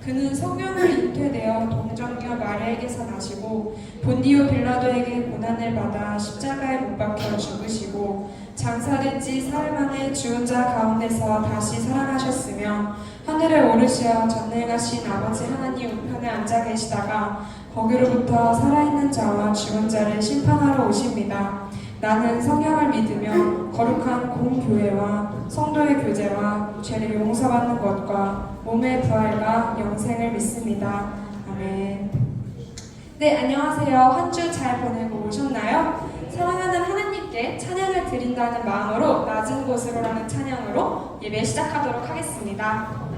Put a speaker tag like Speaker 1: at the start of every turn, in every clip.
Speaker 1: 그는 성령을 잉태되어 동정녀 마리아에게서 나시고 본디오 빌라도에게 고난을 받아 십자가에 못 박혀 죽으시고 장사된 지 사흘 만에 죽은 자 가운데서 다시 살아나셨으며 하늘에 오르시어 전능하신 아버지 하나님 우편에 앉아 계시다가 거기로부터 살아있는 자와 죽은 자를 심판하러 오십니다. 나는 성령을 믿으며 거룩한 공교회와 성도의 교제와 죄를 용서받는 것과 몸의 부활과 영생을 믿습니다. 아멘. 네, 안녕하세요. 한 주 잘 보내고 오셨나요? 사랑하는 하나님께 찬양을 드린다는 마음으로 낮은 곳으로라는 찬양으로 예배 시작하도록 하겠습니다.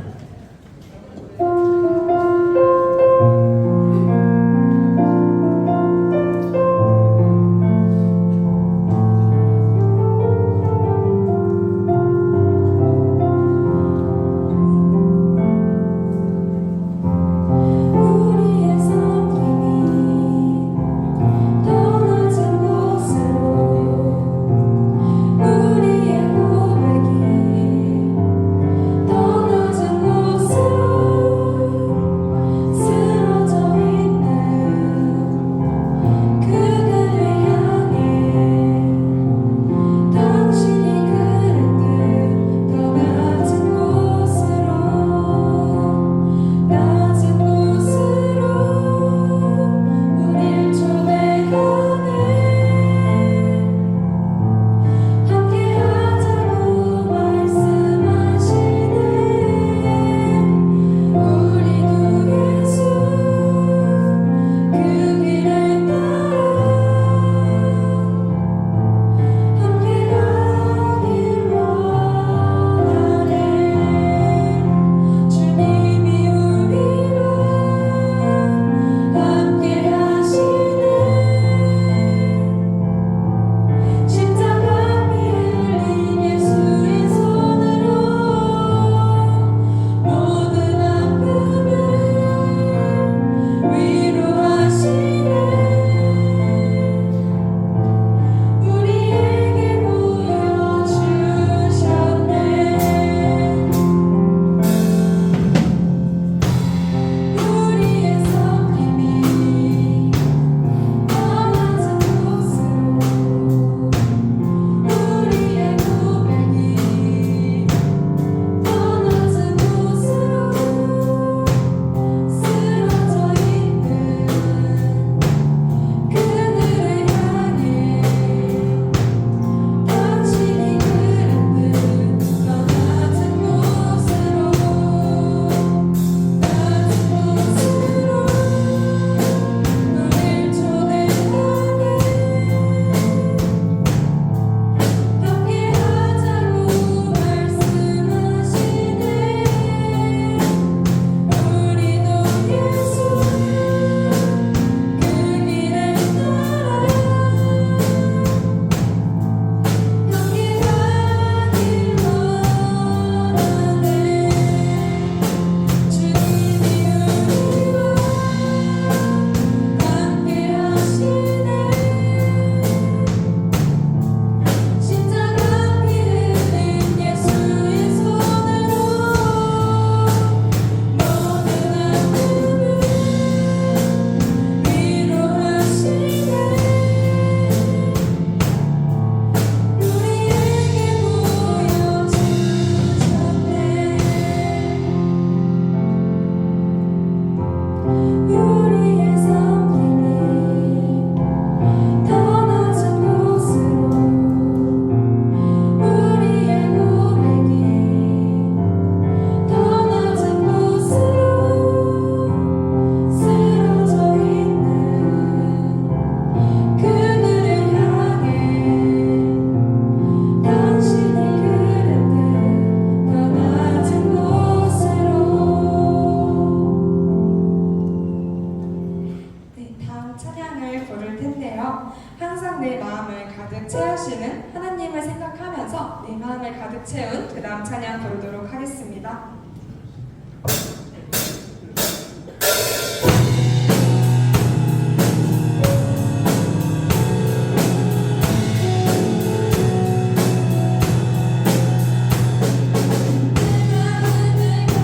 Speaker 1: 채운 그 다음 찬양 부르도록 하겠습니다.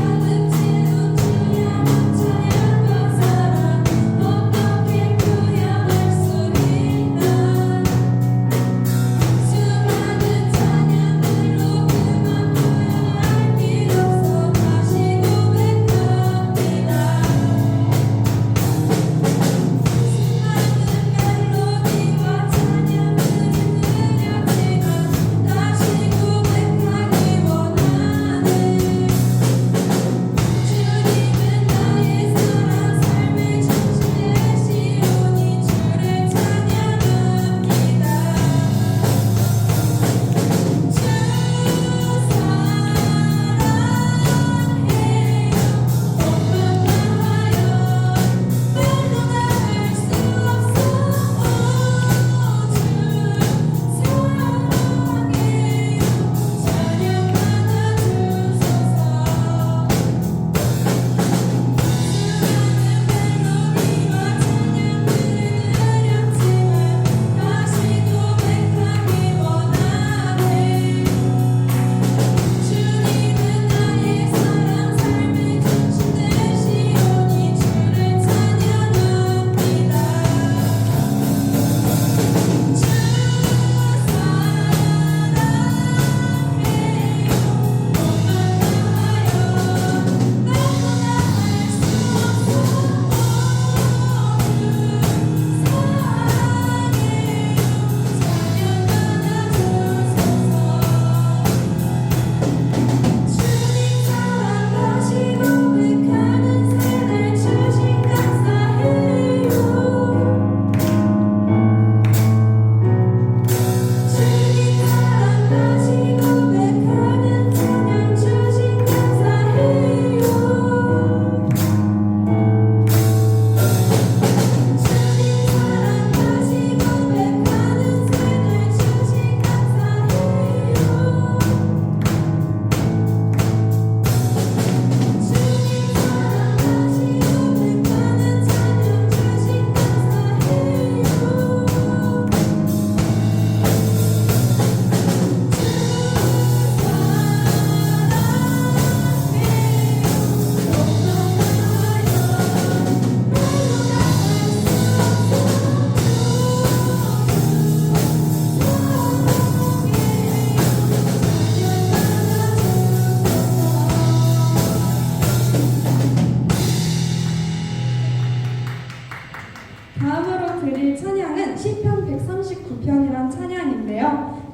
Speaker 2: 가득 채운 주여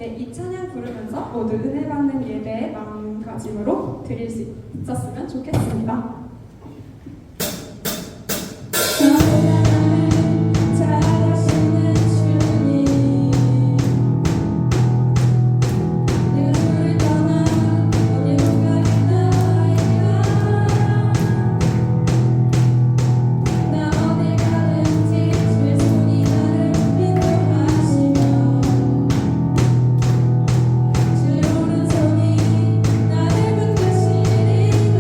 Speaker 2: 네, 이 찬양 부르면서 모두 은혜 받는 예배의 마음가짐으로 드릴 수 있었으면 좋겠습니다. 잘하시는 주님, 누굴 떠나 어디로 가겠나이까. 나 어딜 가든지 주의 손이 나를 인도하시며 주의 오른손이 나를 붙드시리라.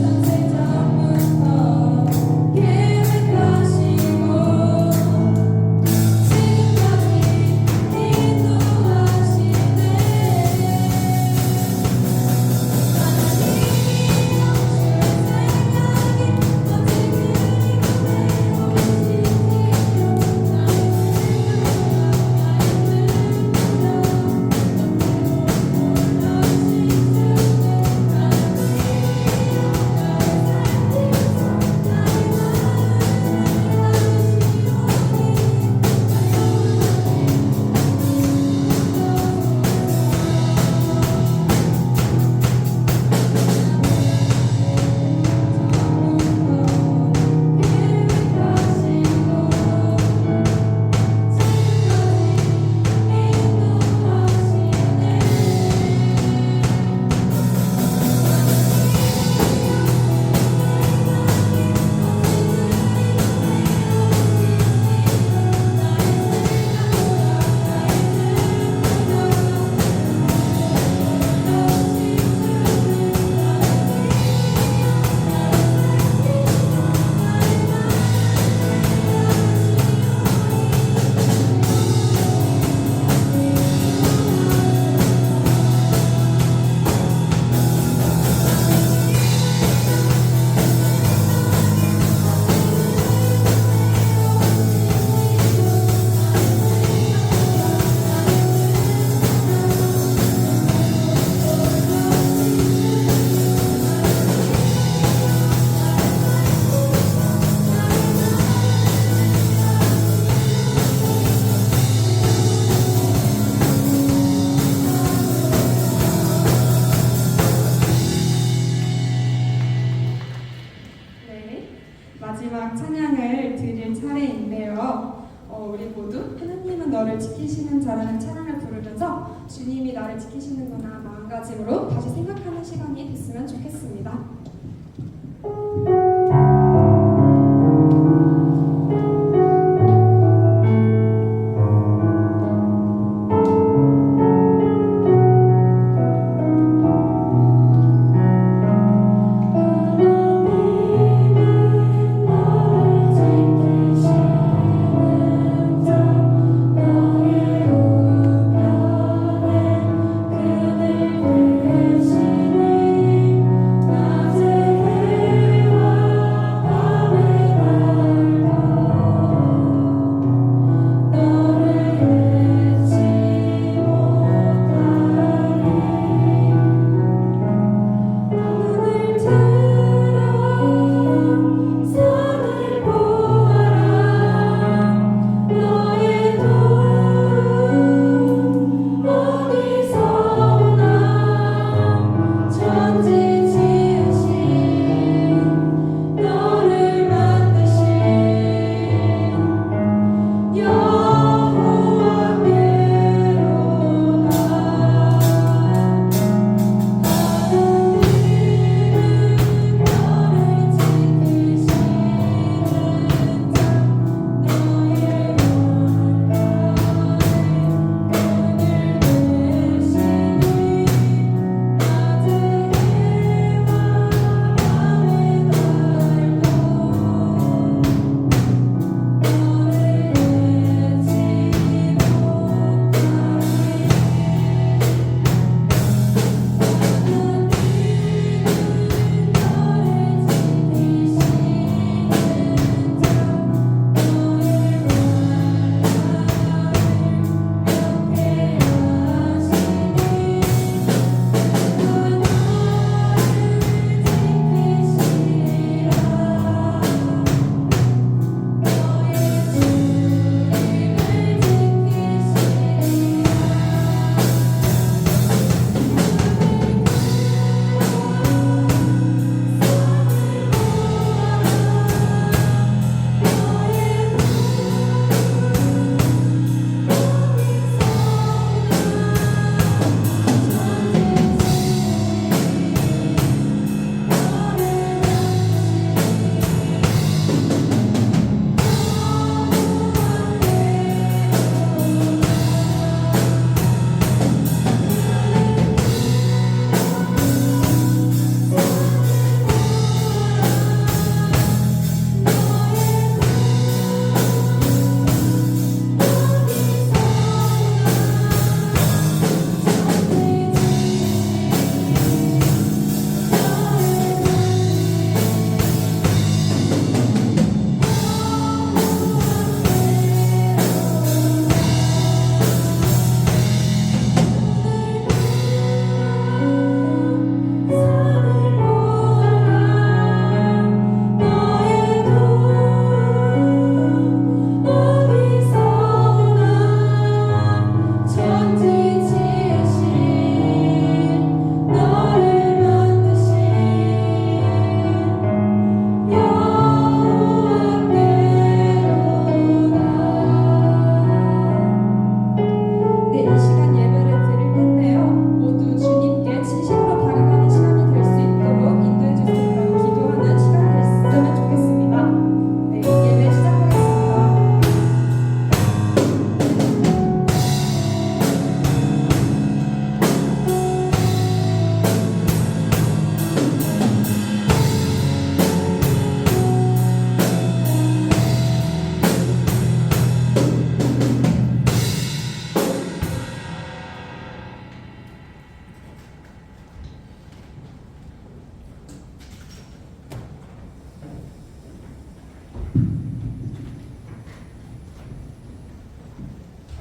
Speaker 2: 선생전부터 계획하시고 지금까지 인도하시네. 네, 마지막 찬양을 드릴 차례인데요. 우리 모두 하나님은 너를 지키시는 자라는 찬양을 부르면서 주님이 나를 지키시는구나 마음가짐으로 다시 생각하는 시간이 됐으면 좋겠습니다.
Speaker 3: 그늘 대신에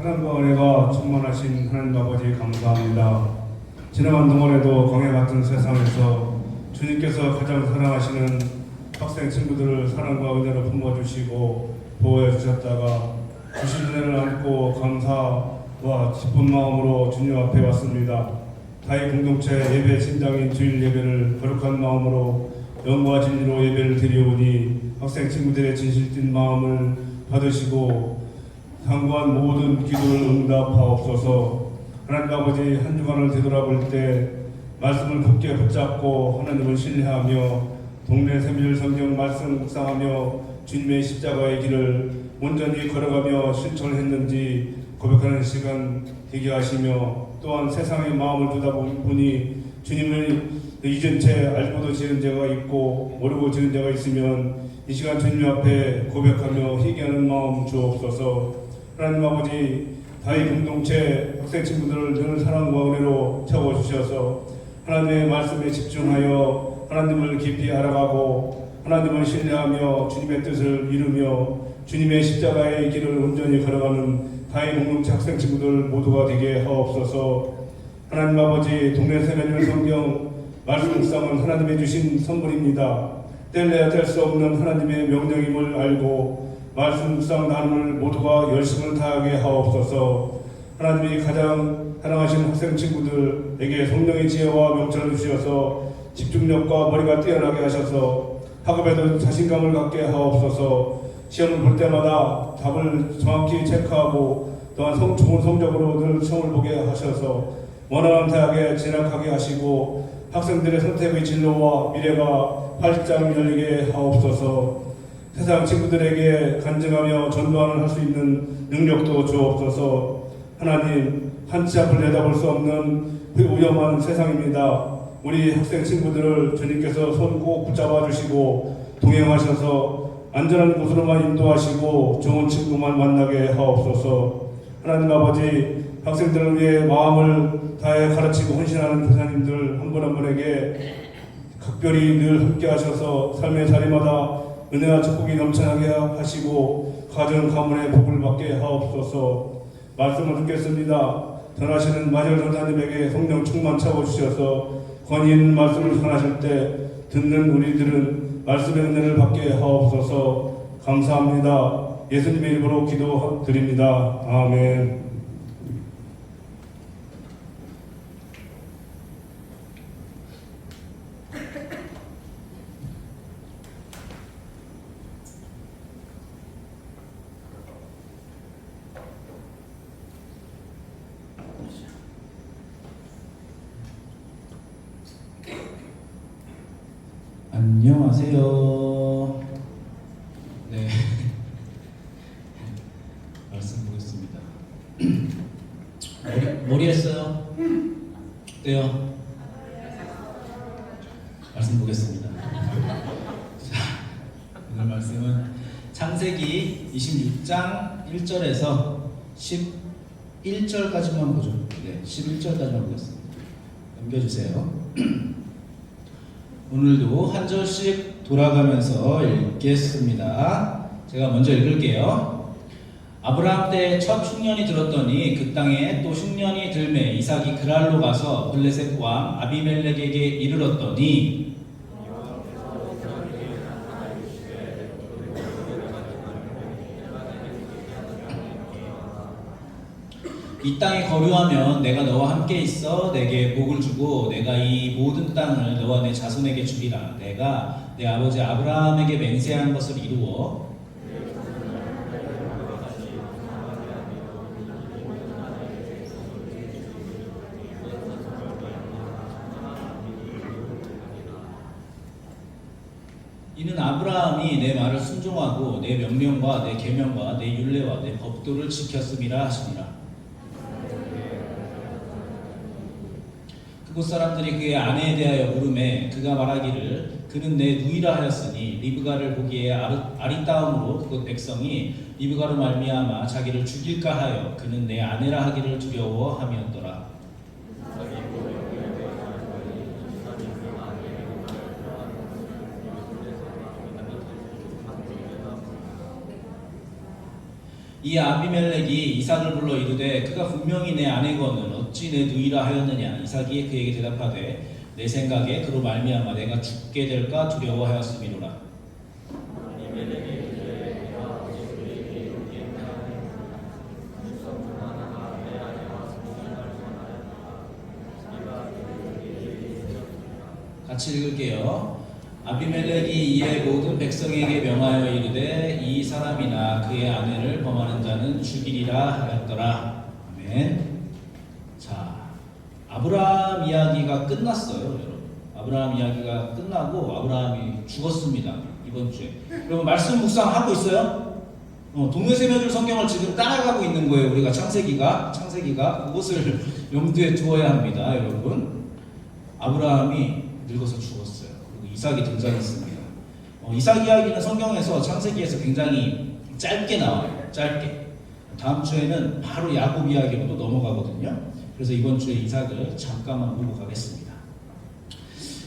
Speaker 3: 사랑과 은혜가 충만하신 하나님 아버지 감사합니다. 지나간 동안에도 광야 같은 세상에서 주님께서 가장 사랑하시는 학생 친구들을 사랑과 은혜로 품어주시고 보호해 주셨다가 주신 은혜를 안고 감사와 기쁜 마음으로 주님 앞에 왔습니다. 다윗 공동체 예배 진장인 주일 예배를 거룩한 마음으로 영과 진리로 예배를 드리오니 학생 친구들의 진실된 마음을 받으시고 상고한 모든 기도를 응답하옵소서. 하나님 아버지 한 주간을 되돌아볼 때 말씀을 굳게 붙잡고 하나님을 신뢰하며 동네 세밀 성경 말씀 묵상하며 주님의 십자가의 길을 온전히 걸어가며 실천했는지 고백하는 시간 되게 하시며 또한 세상의 마음을 두다 보니 주님을 잊은 채 알고도 지은 죄가 있고 모르고 지은 죄가 있으면 이 시간 주님 앞에 고백하며 회개하는 마음 주옵소서. 하나님 아버지 다윗 공동체 학생 친구들을 늘 사랑과 은혜로 채워주셔서 하나님의 말씀에 집중하여 하나님을 깊이 알아가고 하나님을 신뢰하며 주님의 뜻을 이루며 주님의 십자가의 길을 온전히 걸어가는 다윗 공동체 학생 친구들 모두가 되게 하옵소서. 하나님 아버지 동네 세면율 성경 말씀 묵상은 하나님의 주신 선물입니다. 뗄래야 뗄 수 없는 하나님의 명령임을 알고 말씀 묵상 나눔을 모두가 열심을 다하게 하옵소서. 하나님이 가장 사랑하시는 학생 친구들에게 성령의 지혜와 명철을 주셔서 집중력과 머리가 뛰어나게 하셔서 학업에도 자신감을 갖게 하옵소서. 시험을 볼 때마다 답을 정확히 체크하고 또한 좋은 성적으로 늘 시험을 보게 하셔서 원하는 대학에 진학하게 하시고 학생들의 선택의 진로와 미래가 활짝 열리게 하옵소서. 세상 친구들에게 간증하며 전도하는 할 수 있는 능력도 주옵소서. 하나님, 한치 앞을 내다볼 수 없는 위험한 세상입니다. 우리 학생 친구들을 주님께서 손 꼭 붙잡아 주시고 동행하셔서 안전한 곳으로만 인도하시고 좋은 친구만 만나게 하옵소서. 하나님 아버지, 학생들을 위해 마음을 다해 가르치고 헌신하는 교사님들 한 분 한 분에게 각별히 늘 함께 하셔서 삶의 자리마다 은혜와 축복이 넘쳐나게 하시고 가정 가문의 복을 받게 하옵소서. 말씀을 듣겠습니다. 전하시는 마절 전사님에게 성령 충만 채워주셔서 권위 있는 말씀을 전하실 때 듣는 우리들은 말씀의 은혜를 받게 하옵소서. 감사합니다. 예수님의 이름으로 기도드립니다. 아멘.
Speaker 4: 안녕하세요. 네. 말씀 보겠습니다. 머리 했어요? 어때요? 말씀 보겠습니다. 자, 오늘 말씀은 창세기 26장 1절에서 11절까지만 보죠. 네, 11절까지만 보겠습니다. 넘겨주세요. 오늘도 한 절씩 돌아가면서 읽겠습니다. 제가 먼저 읽을게요. 아브라함 때 첫 흉년이 들었더니 그 땅에 또 흉년이 들매 이삭이 그랄로 가서 블레셋 왕 아비멜렉에게 이르렀더니 이 땅에 거류하면 내가 너와 함께 있어 내게 복을 주고 내가 이 모든 땅을 너와 내 자손에게 주리라. 내가 내 아버지 아브라함에게 맹세한 것을 이루어 이는 아브라함이 내 말을 순종하고 내 명령과 내 계명과 내 율례와 내 법도를 지켰음이라 하시니라. 그곳 사람들이 그의 아내에 대하여 물음에 그가 말하기를 그는 내 누이라 하였으니 리브가를 보기에 아리따움으로 그곳 백성이 리브가로 말미암아 자기를 죽일까 하여 그는 내 아내라 하기를 두려워함이었더라. 이 아비멜렉이 이삭을 불러 이르되 그가 분명히 내 아내거늘 어찌 내 누이라 하였느냐. 이삭이 그에게 대답하되 내 생각에 그로 말미암아 내가 죽게 될까 두려워하였음이로라. 같이 읽을게요. 아비멜렉이 이에 모든 백성에게 명하여 이르되 이 사람이나 그의 아내를 범하는 자는 죽이리라 하였더라. 아멘. 자, 아브라함 이야기가 끝났어요, 여러분. 아브라함 이야기가 끝나고 아브라함이 죽었습니다. 이번 주에. 여러분 말씀 묵상하고 있어요? 동네세면줄 성경을 지금 따라가고 있는 거예요. 우리가 창세기가 그것을 염두에 두어야 합니다, 여러분. 아브라함이 늙어서 죽었어요. 그리고 이삭이 등장했습니다. 이삭 이야기는 성경에서 창세기에서 굉장히 짧게 나와요. 짧게. 다음 주에는 바로 야곱 이야기로 또 넘어가거든요. 그래서 이번 주에 이삭을 잠깐만 보고 가겠습니다.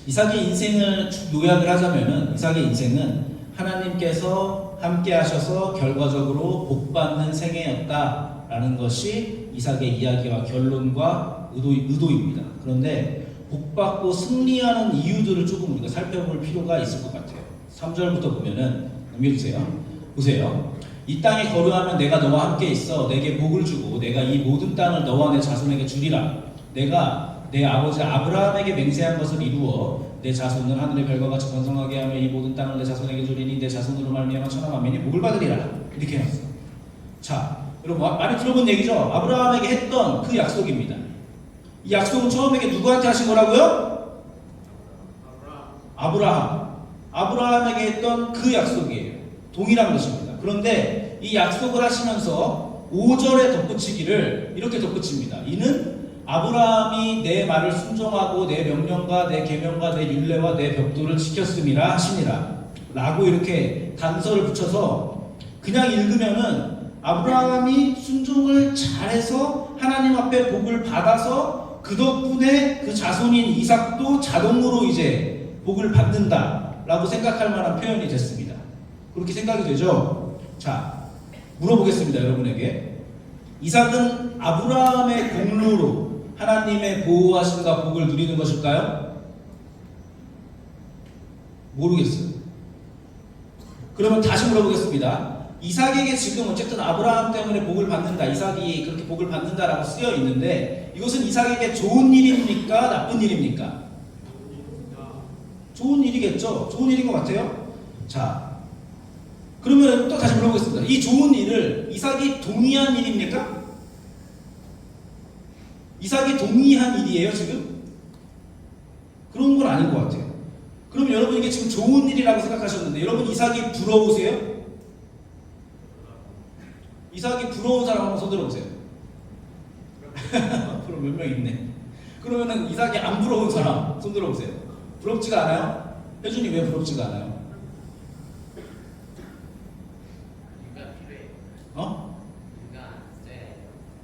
Speaker 4: 이삭의 인생을 요약을 하자면은 이삭의 인생은 하나님께서 함께 하셔서 결과적으로 복받는 생애였다라는 것이 이삭의 이야기와 결론과 의도입니다. 그런데 복받고 승리하는 이유들을 조금 우리가 살펴볼 필요가 있을 것 같아요. 3절부터 보면은 넘겨주세요. 보세요. 이 땅에 거류하면 내가 너와 함께 있어 내게 복을 주고 내가 이 모든 땅을 너와 내 자손에게 주리라. 내가 내 아버지 아브라함에게 맹세한 것을 이루어 내 자손을 하늘의 별과 같이 번성하게 하며 이 모든 땅을 내 자손에게 주리니 내 자손으로 말미암아 천하 만민이 복을 받으리라. 이렇게 해놨어요. 자, 여러분 많이 들어본 얘기죠. 아브라함에게 했던 그 약속입니다. 이 약속은 처음에 누구한테 하신 거라고요? 아브라함에게 했던 그 약속이에요. 동일한 것입니다. 그런데 이 약속을 하시면서 5절에 덧붙이기를 이렇게 덧붙입니다. 이는 아브라함이 내 말을 순종하고 내 명령과 내 계명과 내 율례와 내 벽도를 지켰음이라 하시니라 라고 이렇게 단서를 붙여서 그냥 읽으면은 아브라함이 순종을 잘해서 하나님 앞에 복을 받아서 그 덕분에 그 자손인 이삭도 자동으로 이제 복을 받는다라고 생각할 만한 표현이 됐습니다. 그렇게 생각이 되죠? 자, 물어보겠습니다, 여러분에게. 이삭은 아브라함의 공로로 하나님의 보호하심과 복을 누리는 것일까요? 모르겠어요. 그러면 다시 물어보겠습니다. 이삭에게 지금 어쨌든 아브라함 때문에 복을 받는다, 이삭이 그렇게 복을 받는다라고 쓰여 있는데 이것은 이삭에게 좋은 일입니까? 나쁜 일입니까? 좋은 일이겠죠? 좋은 일인 것 같아요? 자, 그러면 또 다시 물어보겠습니다. 이 좋은 일을 이삭이 동의한 일입니까? 이삭이 동의한 일이에요, 지금? 그런 건 아닌 것 같아요. 그럼 여러분 이게 지금 좋은 일이라고 생각하셨는데 여러분 이삭이 부러우세요? 이삭이 부러운 사람 한번 손 들어보세요. 그럼 몇 명 있네. 그러면은 이삭이 안 부러운 사람 손 들어보세요. 부럽지가 않아요? 혜준이 왜 부럽지가 않아요?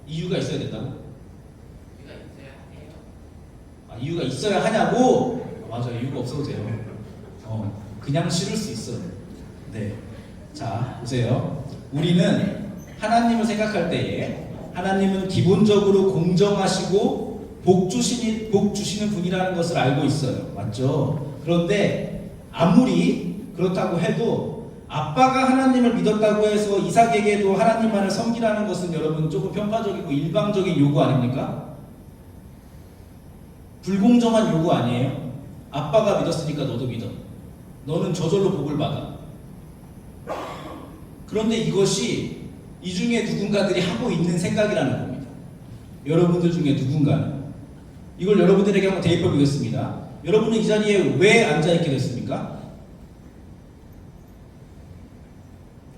Speaker 4: 이유가 있어야 된다고? 이유가 있어야 하냐고? 맞아, 이유가 없어도 돼요. 그냥 싫을 수 있어요. 네. 자, 보세요. 우리는 하나님을 생각할 때에 하나님은 기본적으로 공정하시고 복 주시는 분이라는 것을 알고 있어요. 맞죠? 그런데 아무리 그렇다고 해도 아빠가 하나님을 믿었다고 해서 이삭에게도 하나님만을 섬기라는 것은 여러분 조금 편파적이고 일방적인 요구 아닙니까? 불공정한 요구 아니에요? 아빠가 믿었으니까 너도 믿어. 너는 저절로 복을 받아. 그런데 이것이 이 중에 누군가들이 하고 있는 생각이라는 겁니다. 여러분들 중에 누군가는. 이걸 여러분들에게 한번 대입해 보겠습니다. 여러분은 이 자리에 왜 앉아있게 됐습니까?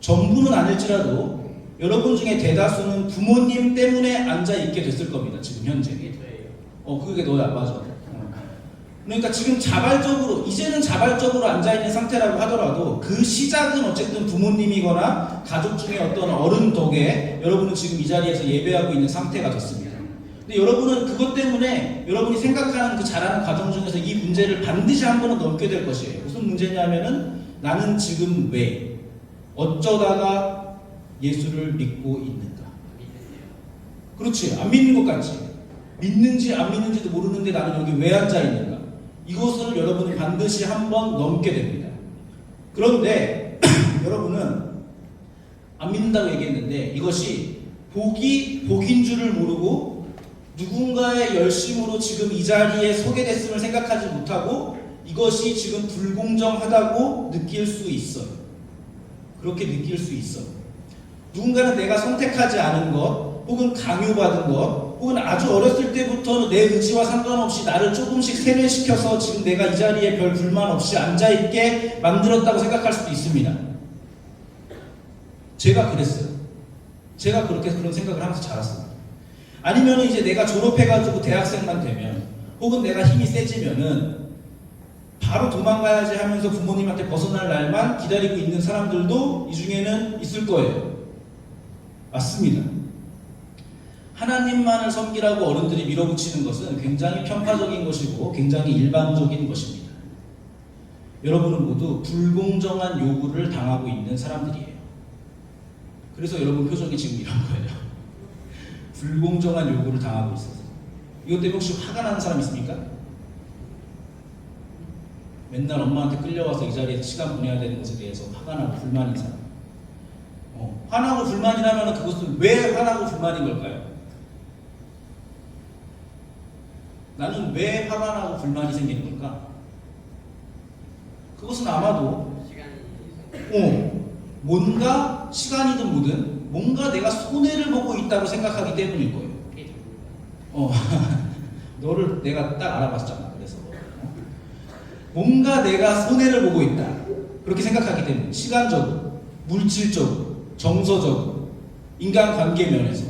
Speaker 4: 전부는 아닐지라도 여러분 중에 대다수는 부모님 때문에 앉아있게 됐을 겁니다. 지금 현재. 그게 너야, 맞아. 그러니까 지금 이제는 자발적으로 앉아있는 상태라고 하더라도 그 시작은 어쨌든 부모님이거나 가족 중에 어떤 어른 덕에 여러분은 지금 이 자리에서 예배하고 있는 상태가 됐습니다. 근데 여러분은 그것 때문에 여러분이 생각하는 그 자라는 과정 중에서 이 문제를 반드시 한 번은 넘게 될 것이에요. 무슨 문제냐면은 나는 지금 왜? 어쩌다가 예수를 믿고 있는가? 그렇지. 안 믿는 것 같지. 믿는지 안 믿는지도 모르는데 나는 여기 왜 앉아 있는가? 이것을 여러분은 반드시 한번 넘게 됩니다. 그런데 여러분은 안 믿는다고 얘기했는데 이것이 복인 줄을 모르고 누군가의 열심으로 지금 이 자리에 서게 됐음을 생각하지 못하고 이것이 지금 불공정하다고 느낄 수 있어요. 그렇게 느낄 수 있어요. 누군가는 내가 선택하지 않은 것 혹은 강요받은 것 혹은 아주 어렸을 때부터 내 의지와 상관없이 나를 조금씩 세뇌시켜서 지금 내가 이 자리에 별 불만 없이 앉아있게 만들었다고 생각할 수도 있습니다. 제가 그랬어요. 제가 그렇게 그런 생각을 하면서 자랐습니다. 아니면 이제 내가 졸업해가지고 대학생만 되면 혹은 내가 힘이 세지면은 바로 도망가야지 하면서 부모님한테 벗어날 날만 기다리고 있는 사람들도 이 중에는 있을 거예요. 맞습니다. 하나님만을 섬기라고 어른들이 밀어붙이는 것은 굉장히 편파적인 것이고 굉장히 일반적인 것입니다. 여러분은 모두 불공정한 요구를 당하고 있는 사람들이에요. 그래서 여러분 표정이 지금 이런 거예요. 불공정한 요구를 당하고 있어서. 이것 때문에 혹시 화가 나는 사람 있습니까? 맨날 엄마한테 끌려와서 이 자리에서 시간 보내야 되는 것에 대해서 화가 나고 불만인 사람. 화나고 불만이라면 그것은 왜 화나고 불만인 걸까요? 나는 왜 화가 나고 불만이 생기는 걸까? 그것은 아마도 뭔가 시간이든 뭐든 뭔가 내가 손해를 보고 있다고 생각하기 때문일 거예요. 너를 내가 딱 알아봤잖아. 그래서 뭔가 내가 손해를 보고 있다. 그렇게 생각하기 때문에 시간적으로, 물질적으로, 정서적으로, 인간관계 면에서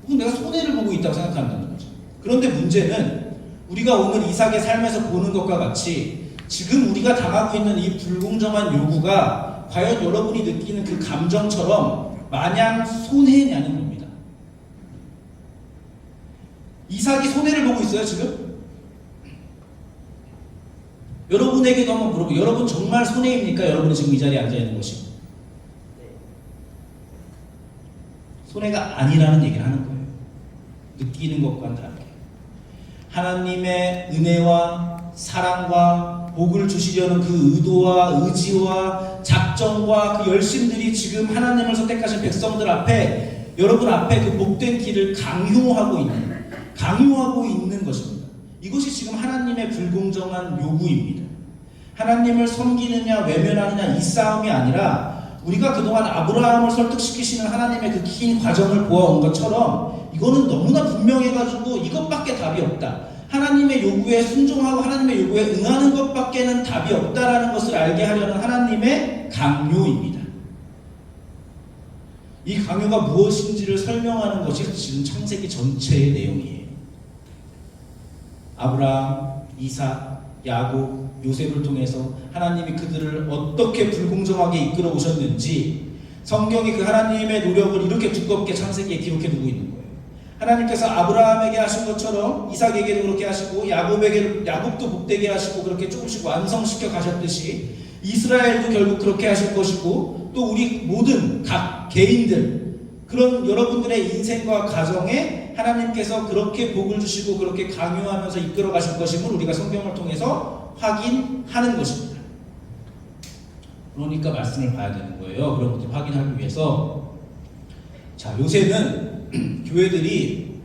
Speaker 4: 혹은 내가 손해를 보고 있다고 생각한다는 거죠. 그런데 문제는 우리가 오늘 이삭의 삶에서 보는 것과 같이 지금 우리가 당하고 있는 이 불공정한 요구가 과연 여러분이 느끼는 그 감정처럼 마냥 손해냐는 겁니다. 이삭이 손해를 보고 있어요, 지금? 여러분에게도 한번 물어보고, 여러분 정말 손해입니까? 여러분이 지금 이 자리에 앉아있는 것이? 손해가 아니라는 얘기를 하는 거예요. 느끼는 것과는 다르게. 하나님의 은혜와 사랑과 복을 주시려는 그 의도와 의지와 작정과 그 열심들이 지금 하나님을 선택하신 백성들 앞에, 여러분 앞에 그 복된 길을 강요하고 있는 것입니다. 이것이 지금 하나님의 불공정한 요구입니다. 하나님을 섬기느냐 외면하느냐 이 싸움이 아니라 우리가 그동안 아브라함을 설득시키시는 하나님의 그 긴 과정을 보아온 것처럼 이거는 너무나 분명해가지고 이것밖에 답이 없다. 하나님의 요구에 순종하고 하나님의 요구에 응하는 것밖에는 답이 없다라는 것을 알게 하려는 하나님의 강요입니다. 이 강요가 무엇인지를 설명하는 것이 지금 창세기 전체의 내용이에요. 아브라함, 이삭, 야곱, 요셉을 통해서 하나님이 그들을 어떻게 불공정하게 이끌어 오셨는지 성경이 그 하나님의 노력을 이렇게 두껍게 창세기에 기록해 두고 있는 거예요. 하나님께서 아브라함에게 하신 것처럼 이삭에게도 그렇게 하시고 야곱도 복되게 하시고 그렇게 조금씩 완성시켜 가셨듯이 이스라엘도 결국 그렇게 하실 것이고 또 우리 모든 각 개인들 그런 여러분들의 인생과 가정에 하나님께서 그렇게 복을 주시고 그렇게 강요하면서 이끌어 가실 것임을 우리가 성경을 통해서 확인하는 것입니다. 그러니까 말씀을 봐야 되는 거예요. 그런 것들 확인하기 위해서 자, 요새는 교회들이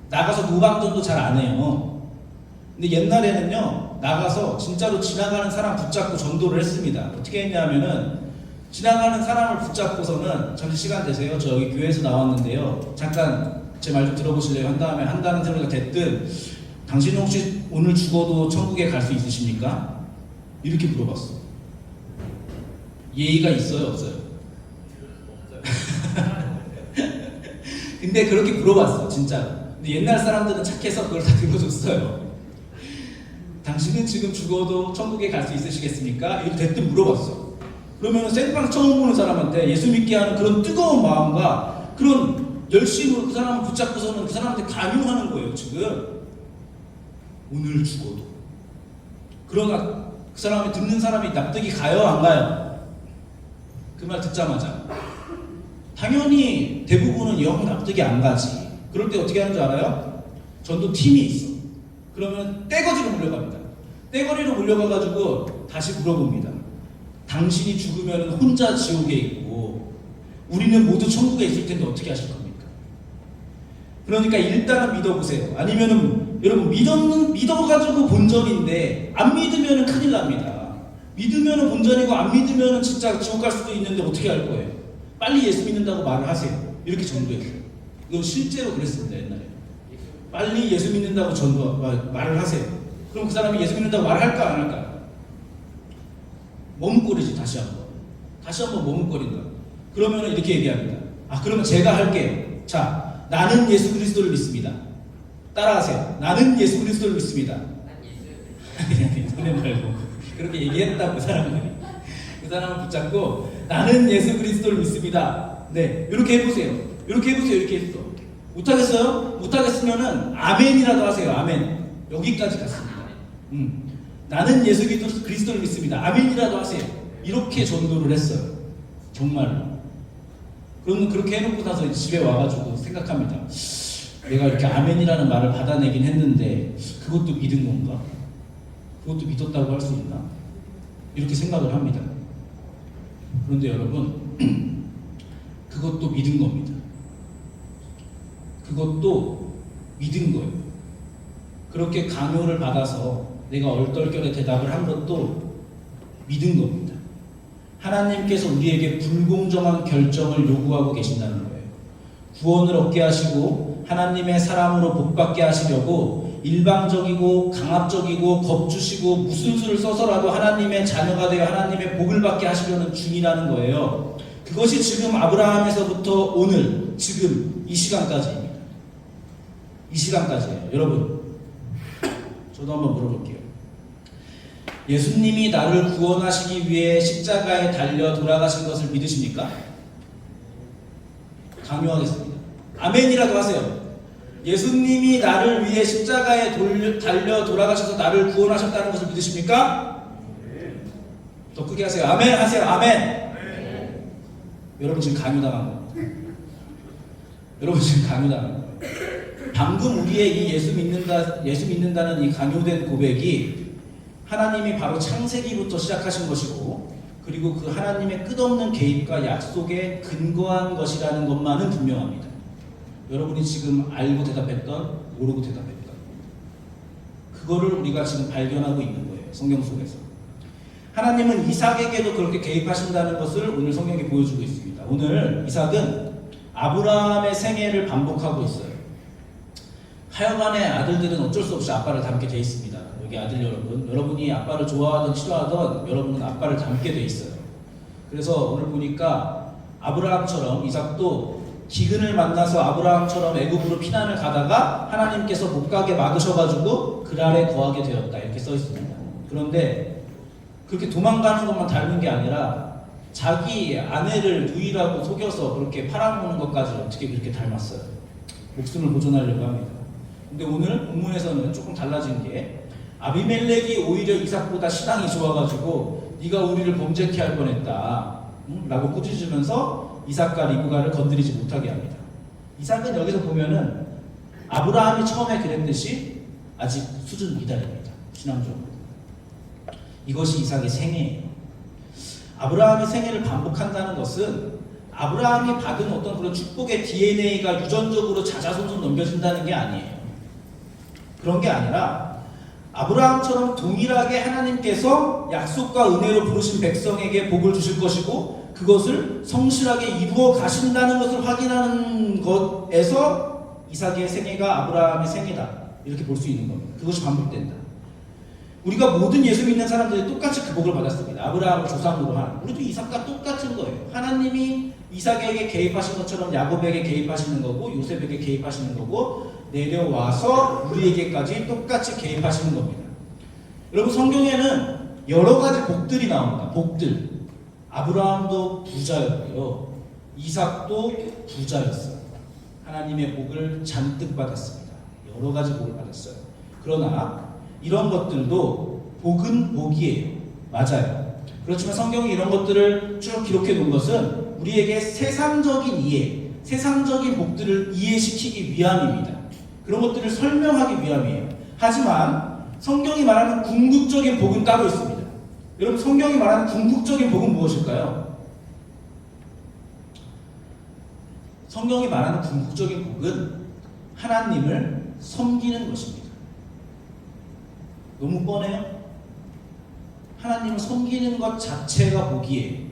Speaker 4: 나가서 무방전도 잘 안 해요. 근데 옛날에는요 나가서 진짜로 지나가는 사람 붙잡고 전도를 했습니다. 어떻게 했냐면은 지나가는 사람을 붙잡고서는 잠시 시간 되세요. 저 여기 교회에서 나왔는데요. 잠깐 제 말 좀 들어보실래요? 한 다음에 한다는 소리가 됐든 당신은 혹시 오늘 죽어도 천국에 갈 수 있으십니까? 이렇게 물어봤어. 예의가 있어요? 없어요? 근데 그렇게 물어봤어 진짜. 근데 옛날 사람들은 착해서 그걸 다 들어줬어요. 당신은 지금 죽어도 천국에 갈 수 있으시겠습니까? 이렇게 대뜸 물어봤어. 그러면 생방 처음 보는 사람한테 예수 믿게 하는 그런 뜨거운 마음과 그런 열심으로 그 사람을 붙잡고서는 그 사람한테 강요하는 거예요 지금. 오늘 죽어도. 그러나 그 사람이 듣는 사람이 납득이 가요 안 가요? 그 말 듣자마자 당연히 대부분은 영 납득이 안 가지. 그럴 때 어떻게 하는 줄 알아요? 전도 팀이 있어. 그러면 떼거지로 몰려갑니다. 떼거리로 몰려가가지고 다시 물어봅니다. 당신이 죽으면 혼자 지옥에 있고 우리는 모두 천국에 있을 텐데 어떻게 하실 겁니까? 그러니까 일단은 믿어보세요. 아니면은 여러분 믿어가지고 본전인데 안 믿으면은 큰일 납니다. 믿으면은 본전이고 안 믿으면은 진짜 지옥 갈 수도 있는데 어떻게 할 거예요? 빨리 예수 믿는다고 말을 하세요. 이렇게 전도했어요. 이거 실제로 그랬습니다. 옛날에. 빨리 예수 믿는다고 말을 하세요. 그럼 그 사람이 예수 믿는다고 말할까 안 할까? 머뭇거리지. 다시 한번 머뭇거린다. 그러면 이렇게 얘기합니다. 그러면 제가 할게요. 자, 나는 예수 그리스도를 믿습니다. 따라하세요. 나는 예수 그리스도를 믿습니다. 그냥 말고 그렇게 얘기했다고 그 사람을 붙잡고 나는 예수 그리스도를 믿습니다. 네, 이렇게 해보세요. 이렇게 했어. 못하겠어요? 못하겠으면은 아멘이라도 하세요. 아멘. 여기까지 갔습니다. 나는 예수 그리스도를 믿습니다. 아멘이라도 하세요. 이렇게 전도를 했어요. 정말로. 그러면 그렇게 해놓고 나서 집에 와가지고 생각합니다. 내가 이렇게 아멘이라는 말을 받아내긴 했는데 그것도 믿은 건가? 그것도 믿었다고 할 수 있나? 이렇게 생각을 합니다. 그런데 여러분 그것도 믿은 겁니다. 그것도 믿은 거예요. 그렇게 강요를 받아서 내가 얼떨결에 대답을 한 것도 믿은 겁니다. 하나님께서 우리에게 불공정한 결정을 요구하고 계신다는 거예요. 구원을 얻게 하시고 하나님의 사람으로 복받게 하시려고 일방적이고 강압적이고 겁주시고 무슨 수를 써서라도 하나님의 자녀가 되어 하나님의 복을 받게 하시려는 중이라는 거예요. 그것이 지금 아브라함에서부터 오늘 지금 이 시간까지입니다. 이 시간까지예요. 여러분 저도 한번 물어볼게요. 예수님이 나를 구원하시기 위해 십자가에 달려 돌아가신 것을 믿으십니까? 강요하겠습니다. 아멘이라도 하세요. 예수님이 나를 위해 십자가에 달려 돌아가셔서 나를 구원하셨다는 것을 믿으십니까? 더 크게 하세요. 아멘 하세요. 아멘. 여러분 지금 강요당한 겁니다. 여러분 지금 강요당한 거예요. 방금 우리의 이 예수 믿는다는 이 강요된 고백이 하나님이 바로 창세기부터 시작하신 것이고 그리고 그 하나님의 끝없는 개입과 약속에 근거한 것이라는 것만은 분명합니다. 여러분이 지금 알고 대답했던 모르고 대답했던 그거를 우리가 지금 발견하고 있는 거예요. 성경 속에서 하나님은 이삭에게도 그렇게 개입하신다는 것을 오늘 성경이 보여주고 있습니다. 오늘 이삭은 아브라함의 생애를 반복하고 있어요. 하여간에 아들들은 어쩔 수 없이 아빠를 닮게 돼 있습니다. 여기 아들 여러분이 아빠를 좋아하든 싫어하든 여러분은 아빠를 닮게 돼 있어요. 그래서 오늘 보니까 아브라함처럼 이삭도 기근을 만나서 아브라함처럼 애굽으로 피난을 가다가 하나님께서 못 가게 막으셔가지고 그랄에 거하게 되었다 이렇게 써 있습니다. 그런데 그렇게 도망가는 것만 닮은 게 아니라 자기 아내를 누이라고 속여서 그렇게 팔아먹는 것까지 어떻게 그렇게 닮았어요. 목숨을 보존하려고 합니다. 근데 오늘 본문에서는 조금 달라진 게 아비멜렉이 오히려 이삭보다 신앙이 좋아가지고 네가 우리를 범죄케 할 뻔했다 라고 꾸짖으면서 이삭과 리브가를 건드리지 못하게 합니다. 이삭은 여기서 보면은 아브라함이 처음에 그랬듯이 아직 수준 미달입니다. 신앙적으로. 이것이 이삭의 생애예요. 아브라함의 생애를 반복한다는 것은 아브라함이 받은 어떤 그런 축복의 DNA가 유전적으로 자자손손 넘겨진다는 게 아니에요. 그런 게 아니라 아브라함처럼 동일하게 하나님께서 약속과 은혜로 부르신 백성에게 복을 주실 것이고 그것을 성실하게 이루어 가신다는 것을 확인하는 것에서 이삭의 생애가 아브라함의 생애다 이렇게 볼 수 있는 겁니다. 그것이 반복된다. 우리가 모든 예수 믿는 사람들이 똑같이 그 복을 받았습니다. 아브라함을 조상으로 한 우리도 이삭과 똑같은 거예요. 하나님이 이삭에게 개입하신 것처럼 야곱에게 개입하시는 거고 요셉에게 개입하시는 거고 내려와서 우리에게까지 똑같이 개입하시는 겁니다. 여러분 성경에는 여러 가지 복들이 나옵니다. 복들. 아브라함도 부자였고요. 이삭도 부자였어요. 하나님의 복을 잔뜩 받았습니다. 여러 가지 복을 받았어요. 그러나 이런 것들도 복은 복이에요. 맞아요. 그렇지만 성경이 이런 것들을 쭉 기록해 놓은 것은 우리에게 세상적인 이해, 세상적인 복들을 이해시키기 위함입니다. 그런 것들을 설명하기 위함이에요. 하지만 성경이 말하는 궁극적인 복은 따로 있습니다. 여러분, 성경이 말하는 궁극적인 복은 무엇일까요? 성경이 말하는 궁극적인 복은 하나님을 섬기는 것입니다. 너무 뻔해요? 하나님을 섬기는 것 자체가 복이에요.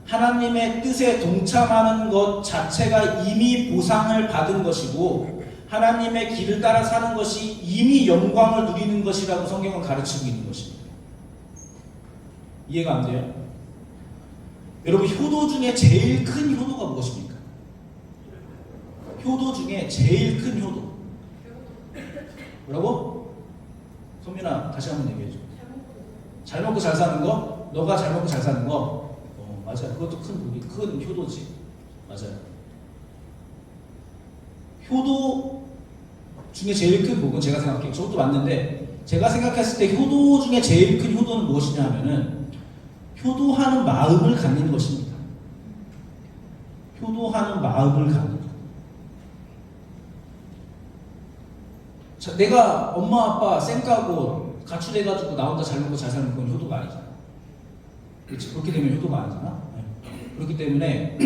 Speaker 4: 하나님의 뜻에 동참하는 것 자체가 이미 보상을 받은 것이고, 하나님의 길을 따라 사는 것이 이미 영광을 누리는 것이라고 성경은 가르치고 있는 것입니다. 이해가 안 돼요? 여러분, 효도 중에 제일 큰 효도가 무엇입니까? 효도 중에 제일 큰 효도. 뭐라고? 선민아, 다시 한번 얘기해줘. 잘 먹고 잘 사는 거? 너가 잘 먹고 잘 사는 거? 맞아요. 그것도 큰 효도지. 맞아요. 효도 중에 제일 큰 복은 제가 생각해요. 저것도 맞는데, 제가 생각했을 때 효도 중에 제일 큰 효도는 무엇이냐 하면은 효도하는 마음을 갖는 것입니다. 효도하는 마음을 갖는 것. 자, 내가 엄마 아빠 쌩까고 가출해가지고 나 혼자 잘 먹고 잘 사는 건 효도가 아니잖아. 그렇지? 그렇게 되면 효도가 아니잖아. 그렇기 때문에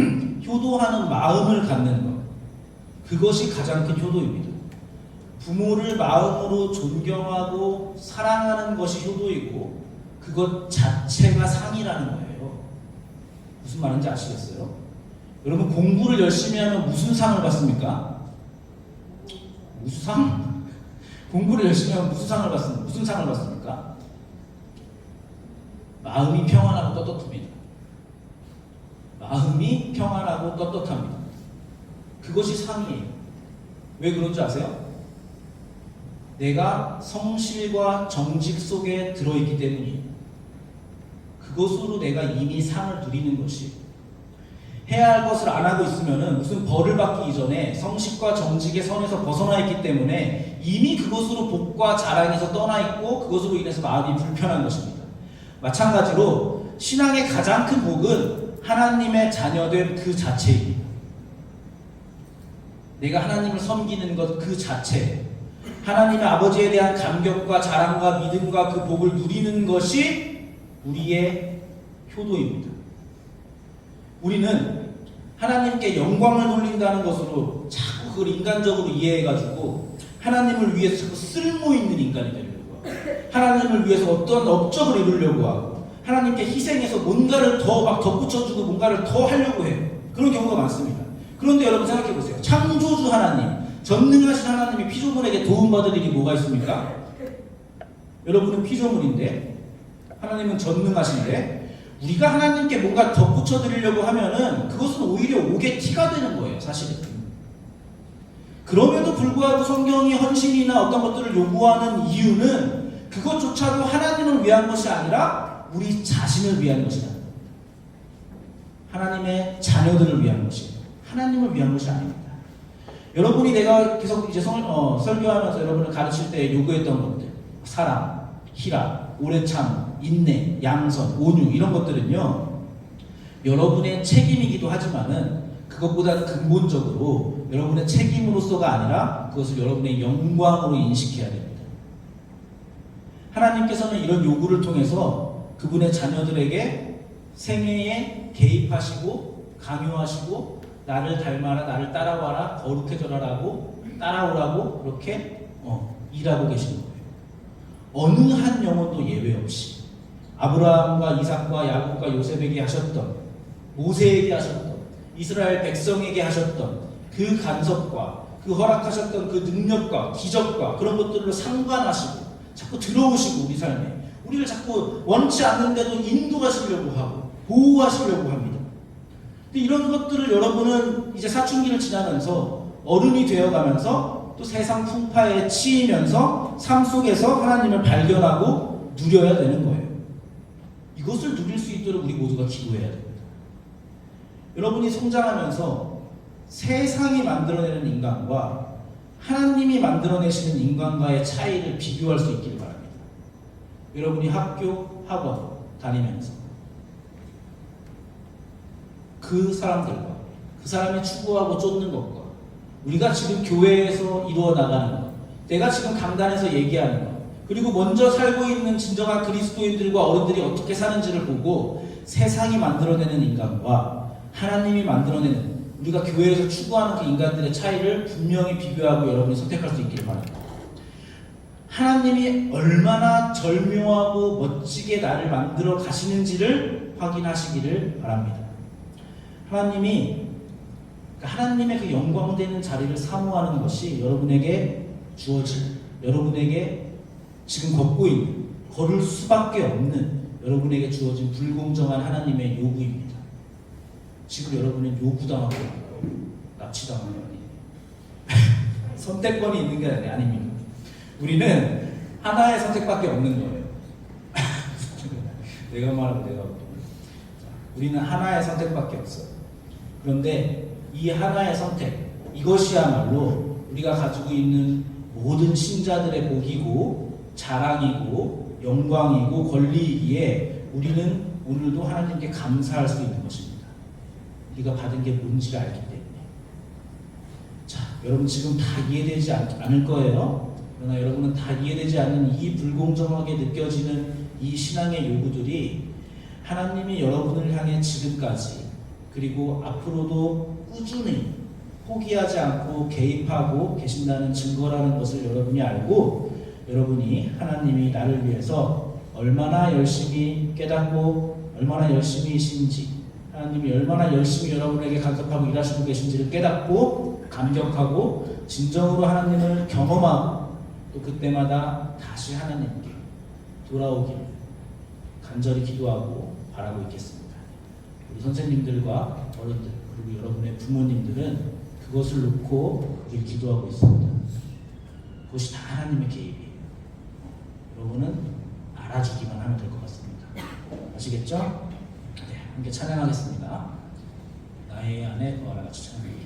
Speaker 4: 효도하는 마음을 갖는 것, 그것이 가장 큰 효도입니다. 부모를 마음으로 존경하고 사랑하는 것이 효도이고, 그것 자체가 상이라는 거예요. 무슨 말인지 아시겠어요? 여러분, 공부를 열심히 하면 무슨 상을 받습니까? 무슨 상? 공부를 열심히 하면 무슨 상을 받습니까? 마음이 평안하고 떳떳합니다. 마음이 평안하고 떳떳합니다. 그것이 상이에요. 왜 그런 줄 아세요? 내가 성실과 정직 속에 들어있기 때문이에요. 그것으로 내가 이미 상을 누리는 것이, 해야 할 것을 안 하고 있으면 무슨 벌을 받기 이전에 성실과 정직의 선에서 벗어나 있기 때문에 이미 그것으로 복과 자랑에서 떠나 있고, 그것으로 인해서 마음이 불편한 것입니다. 마찬가지로 신앙의 가장 큰 복은 하나님의 자녀됨 그 자체입니다. 내가 하나님을 섬기는 것 그 자체, 하나님의 아버지에 대한 감격과 자랑과 믿음과 그 복을 누리는 것이 우리의 효도입니다. 우리는 하나님께 영광을 돌린다는 것으로 자꾸 그걸 인간적으로 이해해가지고 하나님을 위해서 자꾸 쓸모있는 인간이 되려고 하고, 하나님을 위해서 어떤 업적을 이루려고 하고, 하나님께 희생해서 뭔가를 더 막 덧붙여주고 뭔가를 더 하려고 해요. 그런 경우가 많습니다. 그런데 여러분 생각해보세요. 창조주 하나님, 전능하신 하나님이 피조물에게 도움받을 일이 뭐가 있습니까? 여러분은 피조물인데, 하나님은 전능하신데, 우리가 하나님께 뭔가 덧붙여 드리려고 하면은 그것은 오히려 옥의 티가 되는 거예요, 사실은. 그럼에도 불구하고 성경이 헌신이나 어떤 것들을 요구하는 이유는 그것조차도 하나님을 위한 것이 아니라 우리 자신을 위한 것이다. 하나님의 자녀들을 위한 것이다. 하나님을 위한 것이 아닙니다. 여러분이 내가 계속 이제 설교하면서 여러분을 가르칠 때 요구했던 것들, 사랑, 희락, 오래 참, 인내, 양선, 온유, 이런 것들은요, 여러분의 책임이기도 하지만은 그것보다는 근본적으로 여러분의 책임으로서가 아니라 그것을 여러분의 영광으로 인식해야 됩니다. 하나님께서는 이런 요구를 통해서 그분의 자녀들에게 생애에 개입하시고 강요하시고, 나를 닮아라, 나를 따라와라, 거룩해져라라고 따라오라고 그렇게 일하고 계시는 거예요. 어느 한 영혼도 예외 없이 아브라함과 이삭과 야곱과 요셉에게 하셨던, 모세에게 하셨던, 이스라엘 백성에게 하셨던 그 간섭과 그 허락하셨던 그 능력과 기적과 그런 것들로 상관하시고 자꾸 들어오시고 우리 삶에 우리를 자꾸 원치 않는데도 인도하시려고 하고 보호하시려고 합니다. 근데 이런 것들을 여러분은 이제 사춘기를 지나면서 어른이 되어가면서 또 세상 풍파에 치이면서 삶 속에서 하나님을 발견하고 누려야 되는 거예요. 이것을 누릴 수 있도록 우리 모두가 기도해야 됩니다. 여러분이 성장하면서 세상이 만들어내는 인간과 하나님이 만들어내시는 인간과의 차이를 비교할 수 있기를 바랍니다. 여러분이 학교, 학원 다니면서 그 사람들과 그 사람이 추구하고 쫓는 것과 우리가 지금 교회에서 이루어 나가는 것, 내가 지금 강단에서 얘기하는 것, 그리고 먼저 살고 있는 진정한 그리스도인들과 어른들이 어떻게 사는지를 보고 세상이 만들어내는 인간과 하나님이 만들어내는 우리가 교회에서 추구하는 그 인간들의 차이를 분명히 비교하고 여러분이 선택할 수 있기를 바랍니다. 하나님이 얼마나 절묘하고 멋지게 나를 만들어 가시는지를 확인하시기를 바랍니다. 하나님의 그 영광되는 자리를 사모하는 것이 여러분에게 주어질, 여러분에게 지금 걷고 있는, 걸을 수밖에 없는 여러분에게 주어진 불공정한 하나님의 요구입니다. 지금 여러분은 요구당하고 납치당하고 선택권이 있는 게 아닙니다. 우리는 하나의 선택밖에 없는 거예요. 내가 말하고 내가 말하고. 우리는 하나의 선택밖에 없어요. 그런데 이 하나의 선택, 이것이야말로 우리가 가지고 있는 모든 신자들의 복이고 자랑이고 영광이고 권리이기에 우리는 오늘도 하나님께 감사할 수 있는 것입니다. 우리가 받은 게 뭔지를 알기 때문에. 자, 여러분 지금 다 이해되지 않을 거예요. 그러나 여러분은 다 이해되지 않는 이 불공정하게 느껴지는 이 신앙의 요구들이 하나님이 여러분을 향해 지금까지 그리고 앞으로도 꾸준히 포기하지 않고 개입하고 계신다는 증거라는 것을 여러분이 알고 여러분이 하나님이 나를 위해서 얼마나 열심히 깨닫고 얼마나 열심히이신지 하나님이 얼마나 열심히 여러분에게 간섭하고 일하시고 계신지를 깨닫고 감격하고 진정으로 하나님을 경험하고 또 그때마다 다시 하나님께 돌아오기를 간절히 기도하고 바라고 있겠습니다. 우리 선생님들과 어른들 그리고 여러분의 부모님들은 그것을 놓고 그걸 기도하고 있습니다. 그것이 다 하나님의 개입이에요. 여러분은 알아주기만 하면 될 것 같습니다. 아시겠죠? 네, 함께 찬양하겠습니다. 나의 안에 거하라 같이 찬양할게요.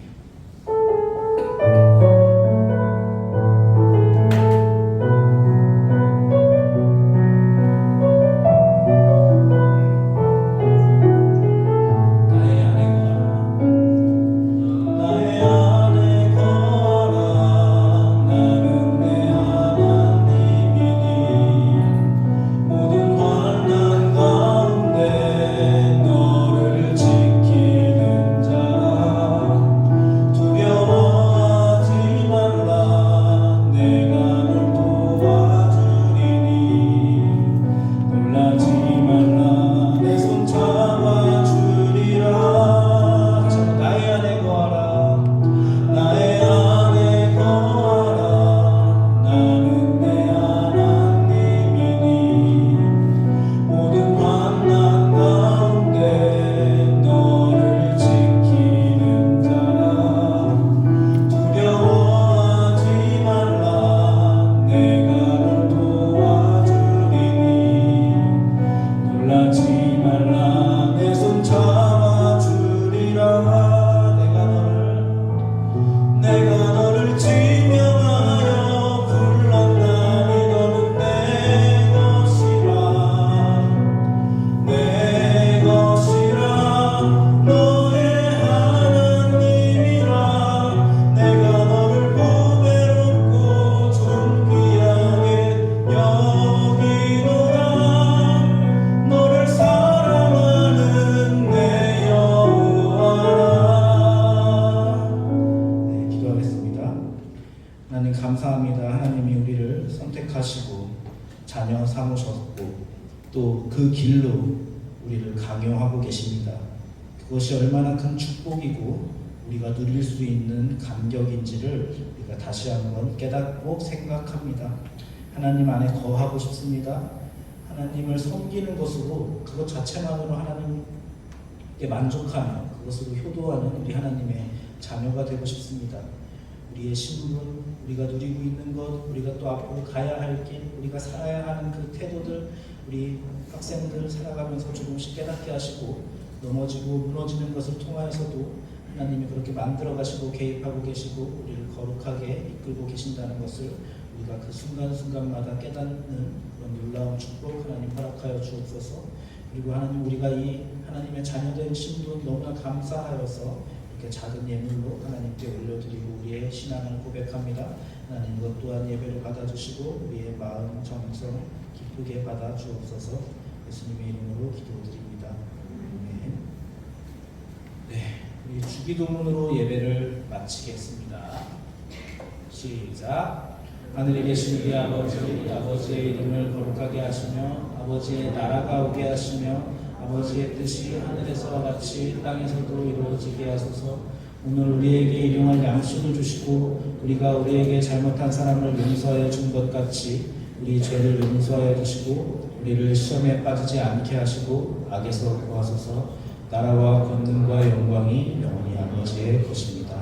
Speaker 4: 자녀 삼으셨고 또 그 길로 우리를 강요하고 계십니다. 그것이 얼마나 큰 축복이고 우리가 누릴 수 있는 감격인지를 우리가 다시 한번 깨닫고 생각합니다. 하나님 안에 거하고 싶습니다. 하나님을 섬기는 것으로 그것 자체만으로 하나님께 만족하며 그것으로 효도하는 우리 하나님의 자녀가 되고 싶습니다. 우리의 신분, 우리가 누리고 있는 것, 우리가 또 앞으로 가야 할 길, 우리가 살아야 하는 그 태도들, 우리 학생들 살아가면서 조금씩 깨닫게 하시고 넘어지고 무너지는 것을 통하여서도 하나님이 그렇게 만들어 가시고 개입하고 계시고 우리를 거룩하게 이끌고 계신다는 것을 우리가 그 순간순간마다 깨닫는 그런 놀라운 축복 하나님 허락하여 주옵소서. 그리고 하나님, 우리가 이 하나님의 자녀된 신분 너무나 감사하여서 이렇게 작은 예물로 하나님께 올려드리고 우리의 신앙을 고백합니다. 하나님, 이것 또한 예배를 받아주시고 우리의 마음 정성 기쁘게 받아 주옵소서. 예수님의 이름으로 기도드립니다. 아멘. 네, 우리 주기도문으로 예배를 마치겠습니다. 시작. 하늘에 계신 우리 아버지의 이름을 거룩하게 하시며 아버지의 나라가 오게 하시며 아버지의 뜻이 하늘에서와 같이 땅에서도 이루어지게 하소서. 오늘 우리에게 일용할 양식을 주시고 우리가 우리에게 잘못한 사람을 용서해 준 것 같이 우리 죄를 용서해 주시고 우리를 시험에 빠지지 않게 하시고 악에서 구하소서. 나라와 권능과 영광이 영원히 아버지의 것입니다.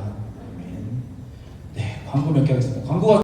Speaker 4: 아멘. 네, 광고 몇 개 하겠습니다. 광고가